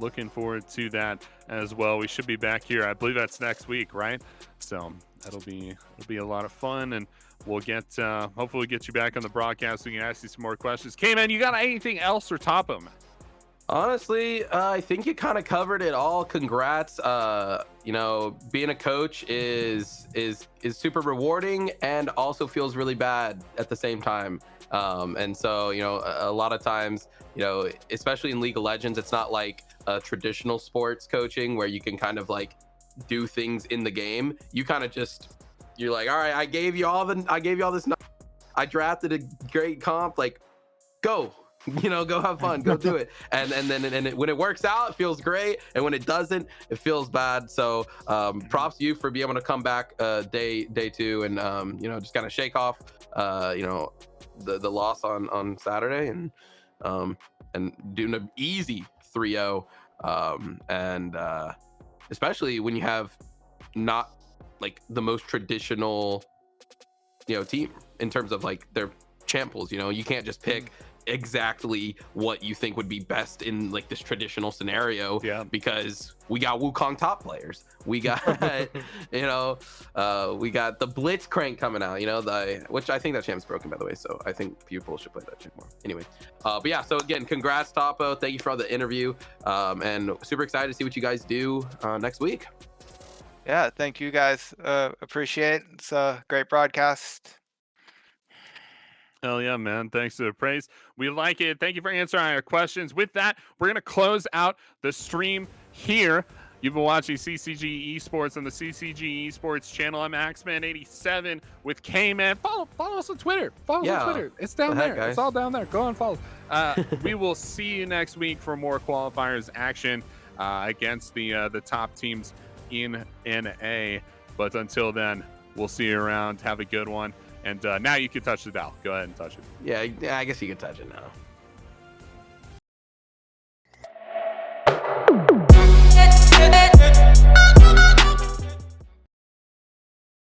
looking forward to that as well. We should be back here, I believe that's next week, right? So it'll be a lot of fun, and we'll get hopefully get you back on the broadcast so we can ask you some more questions. K-Man, you got anything else or top them? Honestly, I think you kind of covered it all. Congrats. You know, being a coach is super rewarding and also feels really bad at the same time. And so, you know, a lot of times, you know, especially in League of Legends, it's not like traditional sports coaching where you can kind of like do things in the game. You kind of you're like, all right, I gave you all this. I drafted a great comp. Like, go. You know, go have fun, go do it, and then when it works out, it feels great, and when it doesn't, it feels bad. So props to you for being able to come back day 2 and you know, just kind of shake off you know, the loss on Saturday and doing an easy 3-0 and especially when you have not like the most traditional, you know, team in terms of like their champ pools. You know, you can't just pick exactly what you think would be best in like this traditional scenario, because we got Wukong top players, we got you know, we got the Blitz crank coming out, you know, which I think that champ's broken, by the way, so I think people should play that champ more anyway. But yeah, so again, congrats Topo, thank you for all the interview, and super excited to see what you guys do next week. Yeah, thank you guys, appreciate it. It's a great broadcast. Hell yeah, man. Thanks for the praise. We like it. Thank you for answering our questions. With that, we're going to close out the stream here. You've been watching CCG Esports on the CCG Esports channel. I'm Axman87 with K-Man. Follow us on Twitter. Follow us on Twitter. It's down there. Guys. It's all down there. Go and follow. We will see you next week for more qualifiers action against the top teams in NA. But until then, we'll see you around. Have a good one. And now you can touch the dial. Go ahead and touch it. Yeah, I guess you can touch it now.